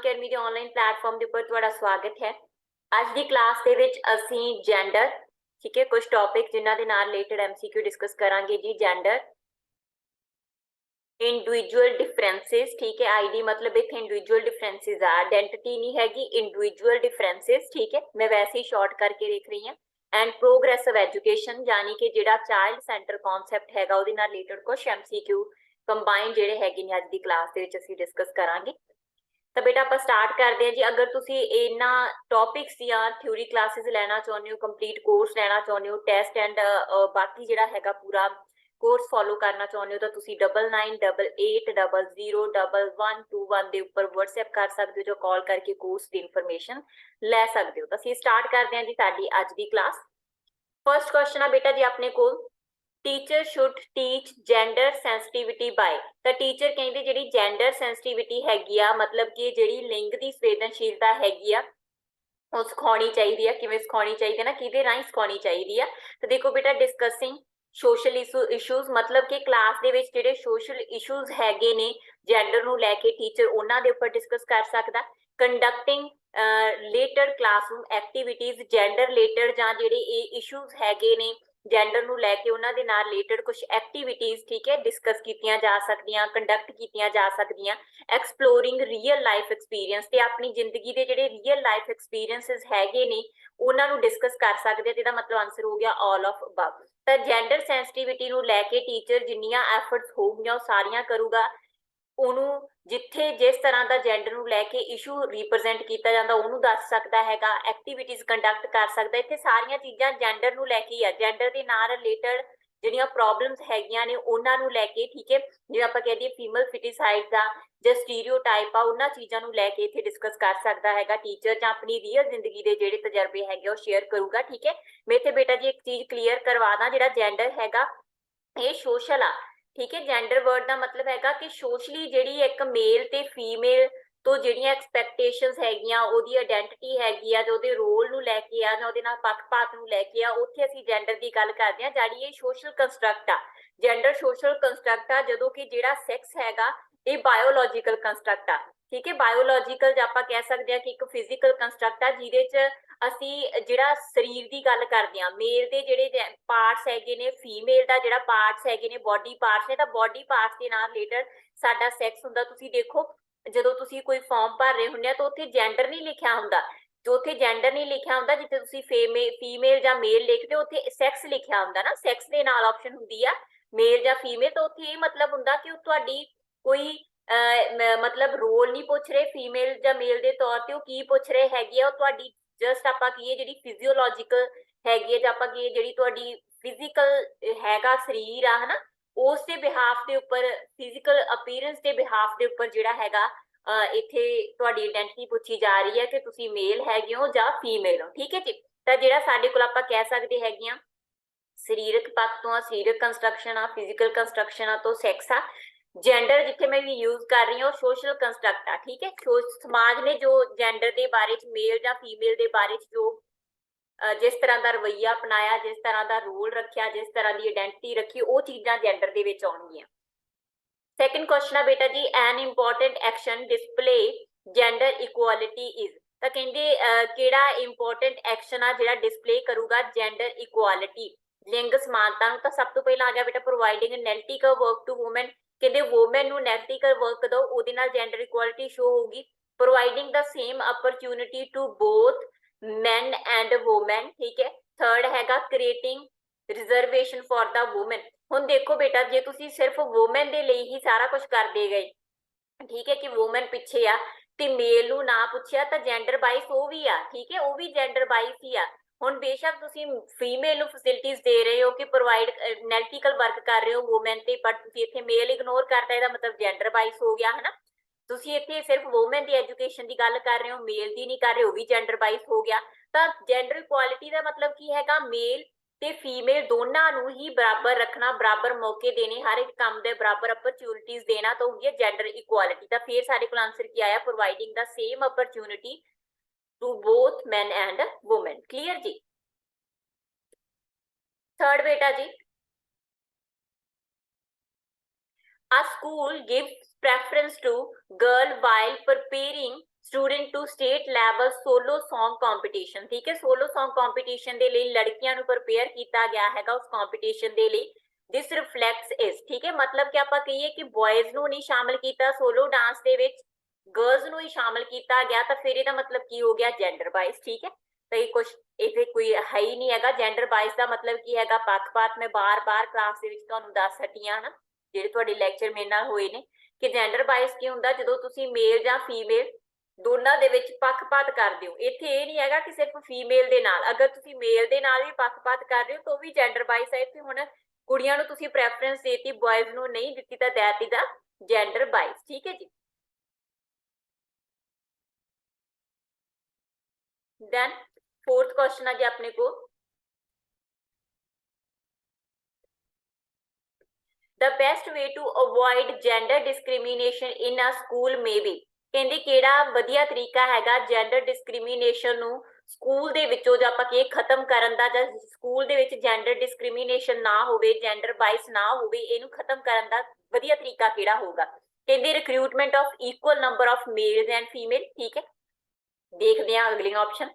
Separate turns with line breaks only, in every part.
Academy ਦੇ online platform ਦੇ ਉੱਪਰ ਤੁਹਾਡਾ ਸਵਾਗਤ ਹੈ। ਅੱਜ ਦੀ ਕਲਾਸ ਦੇ ਵਿੱਚ ਅਸੀਂ ਜੈਂਡਰ, ਠੀਕ ਹੈ, ਕੁਝ ਟੌਪਿਕ ਜਿਨ੍ਹਾਂ ਦੇ ਨਾਲ ਰਿਲੇਟਡ ਐਮਸੀਕਿਊ ਡਿਸਕਸ ਕਰਾਂਗੇ ਜੀ। ਜੈਂਡਰ, ਇੰਡੀਵਿਜੂਅਲ ਡਿਫਰੈਂਸਿਸ, ठीक है, आईडी मतलब इतने इंडिविजुअल डिफरेंसेस आ, आइडेंटिटी नहीं हैगी, इंडिविजुअल डिफरेंसेस, ठीक है, मैं वैसे ही शॉर्ट करके देख रही हूँ। एंड प्रोग्रेसिव एजुकेशन यानी कि जिहड़ा चाइल्ड सेंटर कॉन्सैप्ट हैगा उहदे नाल रिलेटेड कुछ एमसीक्यू कंबाइन जिहड़े हैगे ने अज दी क्लास दे विच असीं डिस्कस करांगे। तो बेटा आप स्टार्ट करते हैं जी। अगर तुसी इन्हां टॉपिक्स या थ्योरी क्लासेस लेना चाहुंदे हो, कंप्लीट कोर्स लेना चाहुंदे हो, टेस्ट एंड बाकी जिहड़ा हैगा पूरा कोर्स फॉलो करना चाहुंदे हो तो तुसी 9988000121 दे उपर व्हाट्सएप कर सकते हो, जो कॉल करके कोर्स की इंफॉर्मेशन ले सकते हो। तो असीं स्टार्ट करते हैं जी साडी अज दी क्लास। फर्स्ट क्वेश्चन है बेटा जी अपने कोल, teacher should teach gender sensitivity by. तो टीचर कहते जी जेंडर सेंसिटिविटी हैगी आ, मतलब कि जी लिंग की संवेदनशीलता हैगी आ वो सिखानी चाहिए। किवें सिखानी चाहिए ना, किहदे राहीं सिखानी चाहिए। तो देखो बेटा, डिस्कसिंग सोशल इशूज, मतलब कि क्लास दे विच जिहड़े सोशल इशूज हैगे ने जेंडर नूं लैके टीचर उन्हां दे उपर डिस्कस कर सकदा। Conducting related classroom activities gender related जां जिहड़े इशूज हैगे ने जेंडर नूं लैके उन्हां दे नाल रिलेटेड कुछ एक्टिविटीज, ठीक है, डिस्कस कीतियां जा सकदियां, कंडक्ट कीतियां जा सकदियां। एक्सप्लोरिंग रियल लाइफ एक्सपीरियंस, ते अपनी जिंदगी दे जिहड़े रियल लाइफ एक्सपीरियंसिस हैगे ने उन्हां नूं डिस्कस कर सकदे। ते इहदा मतलब आंसर हो गया ऑल ऑफ अबव। तो जेंडर सेंसिटिविटी नूं लैके टीचर जिन्नियां एफर्ट्स होऊगियां वो सारियां करूगा। ਉਹਨੂੰ ਜਿੱਥੇ ਜਿਸ ਤਰ੍ਹਾਂ ਦਾ ਜੈਂਡਰ ਨੂੰ ਲੈ ਕੇ ਇਸ਼ੂ ਰਿਪਰੈਜ਼ੈਂਟ ਕੀਤਾ ਜਾਂਦਾ ਉਹਨੂੰ ਦੱਸ ਸਕਦਾ ਹੈਗਾ, ਐਕਟੀਵਿਟੀਜ਼ ਕੰਡਕਟ ਕਰ ਸਕਦਾ। ਇੱਥੇ ਸਾਰੀਆਂ ਚੀਜ਼ਾਂ ਜੈਂਡਰ ਨੂੰ ਲੈ ਕੇ ਹੀ ਆ, ਜੈਂਡਰ ਦੇ ਨਾਲ ਰਿਲੇਟਡ ਜਿਹੜੀਆਂ ਪ੍ਰੋਬਲਮਸ ਹੈਗੀਆਂ ਨੇ ਉਹਨਾਂ ਨੂੰ ਲੈ ਕੇ, ਠੀਕ ਹੈ, ਜਿਵੇਂ ਆਪਾਂ ਕਹਿ ਦਈਏ ਫੀਮੇਲ ਫਿਟੀਸਾਈਡ ਦਾ ਜਾਂ ਸਟੀਰੀਓਟਾਈਪ ਆ, ਉਹਨਾਂ ਚੀਜ਼ਾਂ ਨੂੰ ਲੈ ਕੇ ਇੱਥੇ ਡਿਸਕਸ ਕਰ ਸਕਦਾ ਹੈਗਾ टीचर, ਜਾਂ ਆਪਣੀ ਰੀਅਲ ਜ਼ਿੰਦਗੀ ਦੇ ਜਿਹੜੇ ਤਜਰਬੇ ਹੈਗੇ ਉਹ ਸ਼ੇਅਰ ਕਰੂਗਾ। ਠੀਕ ਹੈ, ਮੈਂ ਇੱਥੇ ਬੇਟਾ ਜੀ ਇੱਕ ਚੀਜ਼ ਕਲੀਅਰ ਕਰਵਾ ਦਾਂ, ਜਿਹੜਾ ਜੈਂਡਰ ਹੈਗਾ ਇਹ ਸੋਸ਼ਲ ਆ। ठीक है, जेंडर वर्ड का मतलब हैगा कि सोशली जिहड़ी एक मेल ते फीमेल तो जिहड़ियां एक्सपैक्टेशनस हैगियां ओहदी आइडेंटिटी हैगी आ, जो ओहदे रोल नूं लैके आ जां ओहदे नाल पक्षपात नूं लैके आ, उत्थे असीं जेंडर की गल करदे हां। जिहड़ी ये सोशल कंस्ट्रक्ट आ, जेंडर सोशल कंस्ट्रक्ट आ, जदों कि जिहड़ा सैक्स हैगा ये बायोलॉजिकल कंस्ट्रक्ट आ। ठीक है, बायोलॉजिकल ज आपां कह सकदे हां कि एक फिजिकल कंस्ट्रक्ट आ, जिहदे च ਅਸੀਂ ਜਿਹੜਾ ਸਰੀਰ ਦੀ ਗੱਲ ਕਰਦੇ ਆ, ਮੇਲ ਦੇ ਜਿਹੜੇ ਪਾਰਟਸ ਹੈਗੇ ਨੇ, ਫੀਮੇਲ ਦਾ ਜਿਹੜਾ ਪਾਰਟਸ ਹੈਗੇ ਨੇ, ਬੋਡੀ ਪਾਰਟਸ ਨੇ, ਤਾਂ ਬੋਡੀ ਪਾਰਟਸ ਦੇ ਨਾਲ ਰਿਲੇਟਡ ਸਾਡਾ ਸੈਕਸ ਹੁੰਦਾ। ਤੁਸੀਂ ਦੇਖੋ ਜਦੋਂ ਤੁਸੀਂ ਕੋਈ ਫਾਰਮ ਭਰ ਰਹੇ ਹੁੰਦੇ ਆ ਤਾਂ ਉੱਥੇ ਜੈਂਡਰ ਨਹੀਂ ਲਿਖਿਆ ਹੁੰਦਾ, ਜੋ ਉੱਥੇ ਜੈਂਡਰ ਨਹੀਂ ਲਿਖਿਆ ਹੁੰਦਾ, ਜਿੱਥੇ ਤੁਸੀਂ ਫੀਮੇਲ ਜਾਂ ਮੇਲ ਲਿਖਦੇ ਹੋ ਉੱਥੇ ਸੈਕਸ ਲਿਖਿਆ ਹੁੰਦਾ ਨਾ, ਸੈਕਸ ਦੇ ਨਾਲ ਆਪਸ਼ਨ ਹੁੰਦੀ ਆ ਮੇਲ ਜਾਂ ਫੀਮੇਲ। ਤਾਂ ਉੱਥੇ ਇਹ ਮਤਲਬ ਹੁੰਦਾ ਕਿ ਉਹ ਤੁਹਾਡੀ ਕੋਈ मतलब रोल नहीं पूछ रहे फीमेल या मेल के तौर पर, की पूछ रहे हैगी है जस्ट आपां कहीए जिहड़ी फिजियोलॉजिकल हैगी है, जां आपां कहीए जिहड़ी तुहाडी फिजिकल हैगा शरीर आ, है ना, उस दे बिहाफ दे उपर, फिजिकल अपीयरेंस के बिहाफ के उपर जिहड़ा हैगा इत्थे तुहाडी आइडेंटिटी पूछी जा रही है कि तुसीं मेल हैगे हो जां फीमेल हो। ठीक है जी, तां जिहड़ा साडे कोल आपां कह सकदे हैगे आ सरीरक पक्ष तो सरीरक कंस्ट्रक्शन आ, फिजिकल कंस्ट्रक्शन आ तो सैक्स आ। जेंडर जिथे मैं भी यूज कर रही हूँ सोशल कंस्ट्रक्ट आ। ठीक है, समाज ने जो जेंडर के बारे मेल या फीमेल के बारे जो जिस तरह का रवैया अपनाया, जिस तरह का रोल रखा, जिस तरह की आइडेंटिटी रखी, वो चीज़ां जेंडर के विच आउणगियां। सैकेंड क्वेश्चन है बेटा जी, an important action display gender equality is. तो कहते किहड़ा इंपॉर्टेंट एक्शन आ जिहड़ा डिस्पले करूगा जेंडर इक्वालिटी, लिंग समानता। तो सब तो पहला आ गया बेटा providing analytical work to women, कहते वूमेन नूं एनालिटिकल वर्क दो, उहदे नाल जेंडर इक्वालिटी शो होगी। Providing the same opportunity to both man and women. ठीक है, थर्ड हैगा creating reservation for the women. हुण देखो बेटा, जे तुसीं सिर्फ वूमेन दे लई ही सारा कुछ करदे गए, ठीक है, कि वूमेन पिछे आ ते मेल नूं ना पुछिया, तो जेंडर बाइस वो भी आ। ठीक है, वो भी जेंडर बाइस ही आ। हुण बेशक तुसीं फीमेल नूं फैसिलिटीज दे रहे हो कि प्रोवाइड एनालिटिकल वर्क कर रहे हो वूमेन ते, बट तुसीं इत्थे मेल इग्नोर करता, इहदा मतलब जेंडर बाइस हो गया, है ना। तुसीं इत्थे सिर्फ वूमेन दी एजुकेशन की गल कर रहे हो, मेल दी नहीं कर रहे, वो भी जेंडर बाइस हो गया। तो जेंडर इक्वालिटी का मतलब की हैगा मेल ते फीमेल दोनों नूं ही बराबर रखना, बराबर मौके देने, हर एक काम दे बराबर अपॉर्चुनिटीज देना, तो होगी जेंडर इक्वालिटी। तो फिर साडे कोल आंसर की आया providing the same opportunity to both man and women. Clear जी। थर्ड बेटा जी, a school gives preference to girl while preparing student to state level solo song competition. ठीक है, सोलो सॉन्ग कॉम्पीटिशन के लिए लड़कियां ਨੂੰ प्रिपेयर किया गया है उस कॉम्पीटिशन के लिए। दिस रिफ्लैक्ट्स इज, ठीक है, मतलब कि आप कहिए कि बॉयज ਨੂੰ नहीं शामिल किया सोलो डांस ਦੇ ਵਿੱਚ, गर्ल्स ਨੂੰ ही शामिल किया गया, तो फिर ਇਹਦਾ मतलब की हो गया जेंडर बाइस। ठीक है, तो ये कुछ इसे कोई है ही नहीं है। जेंडर बाइस का मतलब की है पक्षपात। मैं बार बार क्लास ਦੇ ਵਿੱਚ ਤੁਹਾਨੂੰ ਦੱਸ ਹਟੀ ਹਾਂ ਨਾ, ਜਿਹੜੇ ਤੁਹਾਡੇ ਲੈਕਚਰ ਮੇਰੇ ਨਾਲ ਹੋਏ ਨੇ, ਕਿ ਜੈਂਡਰ ਬਾਇਸ ਕੀ ਹੁੰਦਾ, ਜਦੋਂ ਤੁਸੀਂ ਮੇਲ ਜਾਂ ਫੀਮੇਲ ਦੋਨਾਂ ਦੇ ਵਿੱਚ ਪੱਖਪਾਤ ਕਰਦੇ ਹੋ। ਇੱਥੇ ਇਹ ਨਹੀਂ ਹੈਗਾ ਕਿ ਸਿਰਫ ਫੀਮੇਲ ਦੇ ਨਾਲ, ਅਗਰ ਤੁਸੀਂ ਮੇਲ ਦੇ ਨਾਲ ਵੀ ਪੱਖਪਾਤ ਕਰ ਰਹੇ ਹੋ ਤਾਂ ਵੀ ਜੈਂਡਰ ਬਾਇਸ ਹੈ। ਇੱਥੇ ਹੁਣ ਕੁੜੀਆਂ ਨੂੰ ਤੁਸੀਂ ਪ੍ਰੈਫਰੈਂਸ ਦੇਤੀ, ਬॉयਜ਼ ਨੂੰ ਨਹੀਂ ਦਿੱਤੀ, ਤਾਂ that is a gender bias. ਠੀਕ ਹੈ ਜੀ। देन फोर्थ क्वेश्चन है जी अपने को, the best way to avoid gender discrimination in a school may be, ਕਹਿੰਦੇ ਕਿਹੜਾ ਵਧੀਆ ਤਰੀਕਾ ਹੈਗਾ ਜੈਂਡਰ ਡਿਸਕ੍ਰਿਮੀਨੇਸ਼ਨ ਨੂੰ ਸਕੂਲ ਦੇ ਵਿੱਚੋਂ ਜਾਂ ਆਪਾਂ ਇਹ ਖਤਮ ਕਰਨ ਦਾ, ਜਾਂ ਸਕੂਲ ਦੇ ਵਿੱਚ ਜੈਂਡਰ ਡਿਸਕ੍ਰਿਮੀਨੇਸ਼ਨ ਨਾ ਹੋਵੇ, ਜੈਂਡਰ ਬਾਇਸ ਨਾ ਹੋਵੇ, ਇਹਨੂੰ ਖਤਮ ਕਰਨ ਦਾ ਵਧੀਆ ਤਰੀਕਾ ਕਿਹੜਾ ਹੋਊਗਾ। ਕਹਿੰਦੇ recruitment of equal number of mails and female. ਠੀਕ ਹੈ, ਦੇਖਦੇ ਹਾਂ ਅਗਲੀ ਆਪਸ਼ਨ,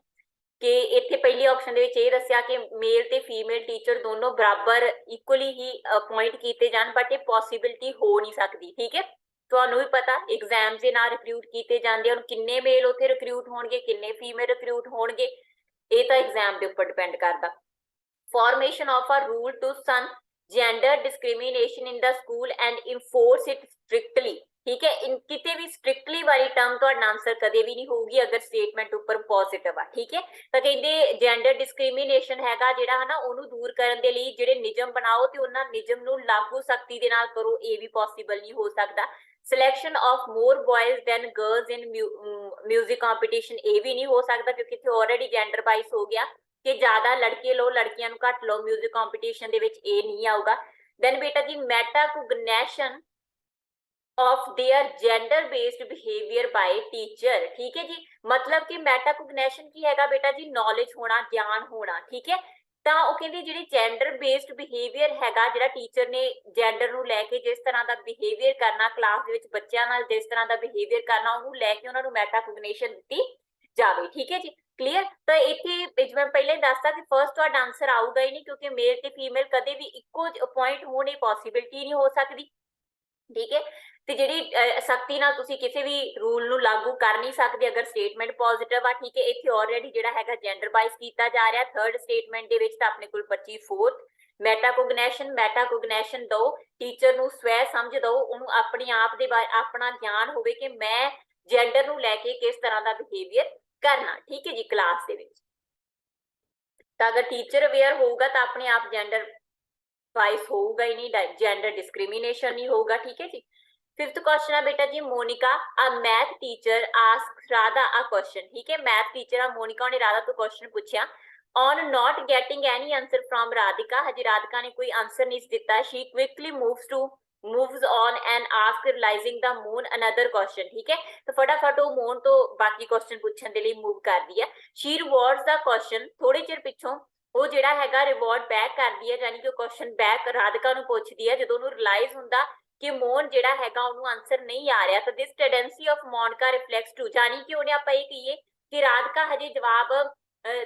ਕਿ ਇੱਥੇ ਪਹਿਲੀ ਆਪਸ਼ਨ ਦੇ ਵਿੱਚ ਇਹ ਦੱਸਿਆ ਕਿ ਮੇਲ ਤੇ ਫੀਮੇਲ ਟੀਚਰ ਦੋਨੋਂ ਬਰਾਬਰ ਇਕੁਅਲੀ ਹੀ ਅਪਾਇੰਟ ਕੀਤੇ ਜਾਣ, ਬਟ ਇਹ ਪੋਸੀਬਿਲਿਟੀ ਹੋ ਨਹੀਂ ਸਕਦੀ। ਠੀਕ ਹੈ, ਤੁਹਾਨੂੰ ਵੀ ਪਤਾ ਐਗਜ਼ਾਮ ਦੇ ਨਾਲ ਰਿਕਰੂਟ ਕੀਤੇ ਜਾਂਦੇ ਹਨ, ਕਿੰਨੇ ਮੇਲ ਉੱਥੇ ਰਿਕਰੂਟ ਹੋਣਗੇ, ਕਿੰਨੇ ਫੀਮੇਲ ਰਿਕਰੂਟ ਹੋਣਗੇ, ਇਹ ਤਾਂ ਐਗਜ਼ਾਮ ਦੇ ਉੱਪਰ ਡਿਪੈਂਡ ਕਰਦਾ। Formation of a rule to shun gender discrimination in the school and enforce it strictly. ठीक है, किते भी स्ट्रिक्टली वाली टर्म तो आंसर कदे भी नहीं होगी अगर स्टेटमेंट ऊपर पॉजिटिव आ। ठीक है, तो कहते जेंडर डिस्क्रिमिनेशन हैगा जिहड़ा है ना, ਉਹਨੂੰ दूर करने के लिए ਜਿਹੜੇ नियम बनाओ ਤੇ ਉਹਨਾਂ ਨਿਯਮ ਨੂੰ ਲਾਗੂ ਸਖਤੀ ਦੇ ਨਾਲ ਕਰੋ, ਇਹ ਵੀ ਪੋਸੀਬਲ ਨਹੀਂ ਹੋ ਸਕਦਾ। Selection of more boys than girls in music competition, ये भी नहीं हो सकता क्योंकि इत्थे ऑलरेडी जेंडर बाइस हो गया कि ज्यादा लड़के लो लड़कियां घट लो म्यूजिक कॉम्पीटिशन दे विच, ये नहीं आऊगा। देन बेटा जी metacognition of their gender based behaviour by teacher. ठीक है जी, मतलब कि मेटाकोग्निशन की हैगा बेटा जी नॉलेज होना, ज्ञान होना। ठीक है, ਤਾਂ ਉਹ ਕਹਿੰਦੀ ਜਿਹੜੀ ਜੈਂਡਰ ਬੇਸਡ ਬਿਹੇਵੀਅਰ ਹੈਗਾ, ਜਿਹੜਾ ਟੀਚਰ ਨੇ ਜੈਂਡਰ ਨੂੰ ਲੈ ਕੇ ਜਿਸ ਤਰ੍ਹਾਂ ਦਾ ਬਿਹੇਵੀਅਰ ਕਰਨਾ ਕਲਾਸ ਦੇ ਵਿੱਚ ਬੱਚਿਆਂ ਨਾਲ, ਜਿਸ ਤਰ੍ਹਾਂ ਦਾ ਬਿਹੇਵੀਅਰ ਕਰਨਾ, ਉਹਨੂੰ ਲੈ ਕੇ ਉਹਨਾਂ ਨੂੰ ਮੈਟਾਕੋਗਨੀਸ਼ਨ ਦਿੱਤੀ ਜਾਵੇ। ਠੀਕ ਹੈ ਜੀ, ਕਲੀਅਰ। ਤਾਂ ਇੱਥੇ ਜਿਵੇਂ ਪਹਿਲਾਂ ਹੀ ਦੱਸਤਾ ਕਿ ਫਰਸਟ ਤੁਹਾਡਾ ਆਨਸਰ ਆਊਗਾ ਹੀ ਨਹੀਂ, ਕਿਉਂਕਿ ਮੇਲ ਤੇ ਫੀਮੇਲ ਕਦੇ ਵੀ ਇੱਕੋ ਪੁਆਇੰਟ ਹੋਣ ਦੀ ਪੋਸੀਬਿਲਿਟੀ ਨਹੀਂ ਹੋ ਸਕਦੀ। ਠੀਕ ਹੈ, ਤੇ ਜਿਹੜੀ ਸਖਤੀ ਨਾਲ ਤੁਸੀਂ ਕਿਸੇ ਵੀ ਰੂਲ ਨੂੰ ਲਾਗੂ ਕਰ ਨਹੀਂ ਸਕਦੇ ਅਗਰ ਸਟੇਟਮੈਂਟ ਪੋਜ਼ਿਟਿਵ ਆ। ਠੀਕ ਹੈ, ਇੱਥੇ ਆਲਰੇਡੀ ਜਿਹੜਾ ਹੈਗਾ ਜੈਂਡਰ ਬਾਈਸ ਕੀਤਾ ਜਾ ਰਿਹਾ ਥਰਡ ਸਟੇਟਮੈਂਟ ਦੇ ਵਿੱਚ, ਤਾਂ ਆਪਣੇ ਕੋਲ 25 ਫੋਰਥ ਮੈਟਾਕੋਗਨੈਸ਼ਨ ਦਿਓ, ਟੀਚਰ ਨੂੰ ਸਵੈ ਸਮਝ ਦਿਓ, ਉਹਨੂੰ ਆਪਣੇ ਆਪ ਦੇ ਬਾਰੇ ਆਪਣਾ ਗਿਆਨ ਹੋਵੇ ਕਿ ਮੈਂ ਜੈਂਡਰ ਨੂੰ ਲੈ ਕੇ ਕਿਸ ਤਰ੍ਹਾਂ ਦਾ ਬਿਹੇਵੀਅਰ ਕਰਨਾ। ਠੀਕ ਹੈ ਜੀ, ਕਲਾਸ ਦੇ ਵਿੱਚ। ਤਾਂ ਅਗਰ ਟੀਚਰ ਅਵੇਅਰ ਹੋਊਗਾ ਤਾਂ ਆਪਣੇ ਆਪ ਜੈਂਡਰ बाइस होगा ही नहीं, जेंडर डिस्क्रिमिनेशन नहीं होगा। ठीक है जी। फिफ्थ क्वेश्चन है बेटा जी Monica a math teacher ask Radha a question. ठीक है, मैथ टीचर मोनिका ने राधा तो क्वेश्चन पूछा on not getting any answer from Radhika, हजी राधिका ने कोई आंसर नहीं दिता, she quickly moves on and ask realizing the moon another question। ठीक है, तो फटाफट वो मोन तो बाकी क्वेश्चन पूछने के लिए मूव कर दिया। she rewards the question, थोड़े चिर पिछों ਉਹ ਜਿਹੜਾ ਹੈਗਾ ਰਿਵਾਰਡ ਬੈਕ ਕਰਦੀ ਹੈ, ਯਾਨੀ ਕਿ ਉਹ ਕੁਐਸਚਨ ਬੈਕ ਰਾਧਿਕਾ ਨੂੰ ਪੁੱਛਦੀ ਹੈ ਜਦੋਂ ਉਹਨੂੰ ਰਿਅਲਾਈਜ਼ ਹੁੰਦਾ ਕਿ ਮੋਹਨ ਜਿਹੜਾ ਹੈਗਾ ਉਹਨੂੰ ਆਨਸਰ ਨਹੀਂ ਆ ਰਿਹਾ। ਤਾਂ ਦਿਸ ਟੈਂਡੈਂਸੀ ਆਫ ਮੋਨਿਕਾ ਰਿਫਲੈਕਟਸ ਟੂ, ਯਾਨੀ ਕਿ ਉਹਨੇ ਆਪਾਂ ਇਹ ਕਹੀਏ ਕਿ ਰਾਧਿਕਾ ਹਜੇ ਜਵਾਬ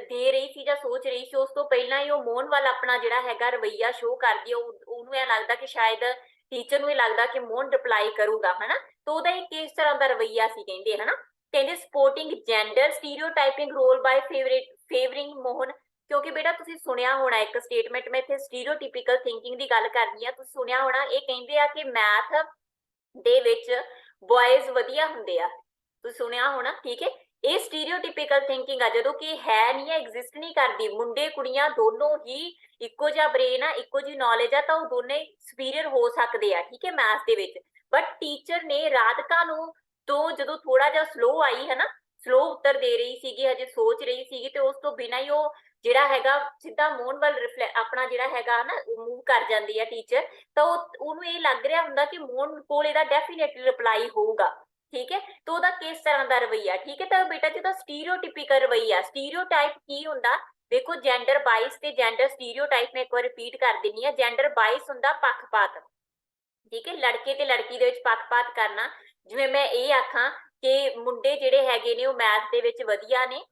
ਦੇ ਰਹੀ ਸੀ ਜਾਂ ਸੋਚ ਰਹੀ ਸੀ, ਉਸ ਤੋਂ ਪਹਿਲਾਂ ਹੀ ਉਹ ਮੋਹਨ ਵੱਲ ਆਪਣਾ ਜਿਹੜਾ ਹੈਗਾ ਰਵਈਆ ਸ਼ੋਅ ਕਰਦੀ ਹੈ। ਉਹਨੂੰ ਇਹ ਲੱਗਦਾ ਕਿ ਸ਼ਾਇਦ ਟੀਚਰ ਨੂੰ ਇਹ ਲੱਗਦਾ ਕਿ ਮੋਹਨ ਰਿਪਲਾਈ ਕਰੂਗਾ, ਹਨਾ। ਤਾਂ ਉਹਦਾ ਇਹ ਕਿਸ ਤਰ੍ਹਾਂ ਦਾ ਰਵਈਆ ਸੀ ਕਹਿੰਦੇ, ਹਨਾ। ਕਹਿੰਦੇ supporting gender stereotyping role by favouring Mohan, ਕਿਉਂਕਿ ਬੇਟਾ ਤੁਸੀਂ ਸੁਣਿਆ ਹੋਣਾ ਇੱਕ ਸਟੇਟਮੈਂਟ, ਮੈਂ ਇੱਥੇ ਸਟੀਰੀਓਟਿਪੀਕਲ ਥਿੰਕਿੰਗ ਦੀ ਗੱਲ ਕਰਨੀ ਆ, ਤੁਸੀਂ ਸੁਣਿਆ ਹੋਣਾ ਇਹ ਕਹਿੰਦੇ ਆ ਕਿ ਮੈਥ ਦੇ ਵਿੱਚ ਬॉयਜ਼ ਵਧੀਆ ਹੁੰਦੇ ਆ, ਤੁਸੀਂ ਸੁਣਿਆ ਹੋਣਾ। ਠੀਕ ਹੈ, ਇਹ ਸਟੀਰੀਓਟਿਪੀਕਲ ਥਿੰਕਿੰਗ ਆ, ਜਦੋਂ ਕਿ ਹੈ ਨਹੀਂ ਹੈ, ਐਗਜ਼ਿਸਟ ਨਹੀਂ ਕਰਦੀ। ਮੁੰਡੇ ਕੁੜੀਆਂ ਦੋਨੋਂ ਹੀ ਇੱਕੋ ਜਿਹਾ ਬ੍ਰੇਨ ਆ, ਇੱਕੋ ਜਿਹੀ ਨੌਲੇਜ ਆ, ਤਾਂ ਉਹ ਦੋਨੇ ਸੁਪੀਰੀਅਰ ਹੋ ਸਕਦੇ ਆ। ਠੀਕ ਹੈ, ਮੈਥ ਦੇ ਵਿੱਚ। ਬਟ ਟੀਚਰ ਨੇ ਰਾਧਿਕਾ ਨੂੰ ਤੋਂ ਜਦੋਂ ਥੋੜਾ ਜਿਹਾ ਸਲੋ ਆਈ ਹੈ ਨਾ, ਸਲੋ ਉੱਤਰ ਦੇ ਰਹੀ ਸੀਗੀ, ਹਜੇ ਸੋਚ ਰਹੀ ਸੀਗੀ, ਤੇ ਉਸ ਤੋਂ ਬਿਨਾਂ ਹੀ ਉਹ ਜਿਹੜਾ ਹੈਗਾ ਸਿੱਧਾ ਮੋਹਨ ਵੱਲ ਆਪਣਾ ਜਿਹੜਾ ਹੈਗਾ ਨਾ ਮੂਵ ਕਰ ਜਾਂਦੀ ਹੈ ਟੀਚਰ। ਤਾਂ ਉਹਨੂੰ ਇਹ ਲੱਗ ਰਿਹਾ ਹੁੰਦਾ ਕਿ ਮੋਹਨ ਕੋਲ ਇਹਦਾ ਡੈਫੀਨੇਟਲੀ ਰਿਪਲਾਈ ਹੋਊਗਾ। ਠੀਕ ਹੈ, ਤਾਂ ਉਹਦਾ ਕਿਸ ਤਰ੍ਹਾਂ ਦਾ ਰਵਈਆ। ਠੀਕ ਹੈ, ਤਾਂ ਬੇਟਾ ਜਿਹਦਾ ਸਟੀਰੀਓਟਿਪੀਕਲ ਰਵਈਆ, ਸਟੀਰੀਓਟਾਈਪ ਕੀ ਹੁੰਦਾ ਦੇਖੋ, ਜੈਂਡਰ ਬਾਇਸ ਤੇ ਜੈਂਡਰ ਸਟੀਰੀਓਟਾਈਪ ਮੈਂ ਇੱਕ ਵਾਰ ਰਿਪੀਟ ਕਰ ਦਿੰਨੀ ਆ। ਜੈਂਡਰ ਬਾਇਸ ਹੁੰਦਾ ਪੱਖਪਾਤ। ਠੀਕ ਹੈ, ਲੜਕੇ ਤੇ ਲੜਕੀ ਦੇ ਵਿੱਚ ਪੱਖਪਾਤ ਕਰਨਾ। ਜਿਵੇਂ ਮੈਂ ਇਹ ਆਖਾਂ ਕਿ ਮੁੰਡੇ ਜਿਹੜੇ ਹੈਗੇ ਨੇ ਉਹ ਮੈਥ ਦੇ ਵਿੱਚ ਵਧੀਆ ਨੇ,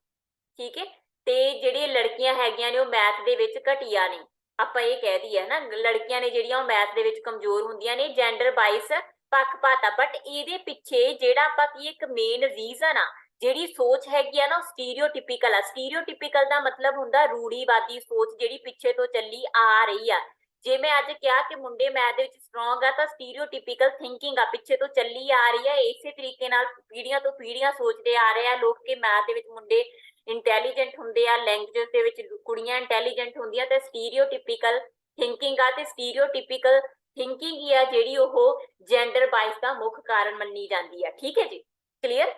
ਠੀਕ ਹੈ, ਤੇ ਜਿਹੜੀਆਂ ਲੜਕੀਆਂ ਹੈਗੀਆਂ ਨੇ ਉਹ ਮੈਥ ਦੇ ਵਿੱਚ ਘਟੀਆ ਨੇ। ਆਪਾਂ ਇਹ ਕਹਿ ਦਈਏ ਨਾ, ਲੜਕੀਆਂ ਨੇ ਜਿਹੜੀਆਂ ਉਹ ਮੈਥ ਦੇ ਵਿੱਚ ਕਮਜ਼ੋਰ ਹੁੰਦੀਆਂ ਨੇ, ਜੈਂਡਰ ਬਾਇਸ ਪੱਖਪਾਤ ਆ। ਬਟ ਇਹਦੇ ਪਿੱਛੇ ਜਿਹੜਾ ਆਪਾਂ ਕੀ ਇੱਕ ਮੇਨ ਰੀਜ਼ਨ ਆ, ਜਿਹੜੀ ਸੋਚ ਹੈਗੀ ਆ ਨਾ ਉਹ ਸਟੀਰੀਓਟਿਪੀਕਲ ਆ। ਸਟੀਰੀਓਟਿਪੀਕਲ ਦਾ ਮਤਲਬ ਹੁੰਦਾ ਰੂੜੀਵਾਦੀ ਸੋਚ, ਜਿਹੜੀ ਪਿੱਛੇ ਤੋਂ ਚੱਲੀ ਆ ਰਹੀ ਆ। ਜੇ ਮੈਂ ਅੱਜ ਕਿਹਾ ਕਿ ਮੁੰਡੇ ਮੈਥ ਦੇ ਵਿੱਚ ਸਟਰੋਂਗ ਆ, ਤਾਂ ਸਟੀਰੀਓਟਿਪੀਕਲ ਥਿੰਕਿੰਗ ਆ, ਪਿੱਛੇ ਤੋਂ ਚੱਲੀ ਆ ਰਹੀ ਆ। ਇਸੇ ਤਰੀਕੇ ਨਾਲ ਪੀੜ੍ਹੀਆਂ ਤੋਂ ਪੀੜ੍ਹੀਆਂ ਸੋਚਦੇ ਆ ਰਹੇ ਆ ਲੋਕ ਕਿ ਮੈਥ ਦੇ ਵਿੱਚ ਮੁੰਡੇ ਇੰਟੈਲੀਜੈਂਟ ਹੁੰਦੇ ਆ, ਲੈਂਗੁਏਜ ਦੇ ਵਿੱਚ ਕੁੜੀਆਂ ਇੰਟੈਲੀਜੈਂਟ ਹੁੰਦੀਆਂ, ਤੇ ਸਟੀਰੀਓਟਿਪੀਕਲ ਥਿੰਕਿੰਗ ਆ। ਤੇ ਸਟੀਰੀਓਟਿਪੀਕਲ ਥਿੰਕਿੰਗ ਹੀ ਆ ਜਿਹੜੀ ਉਹ ਜੈਂਡਰ ਬਾਇਸ ਦਾ ਮੁੱਖ ਕਾਰਨ ਮੰਨੀ ਜਾਂਦੀ ਆ। ਠੀਕ ਹੈ ਜੀ, ਕਲੀਅਰ।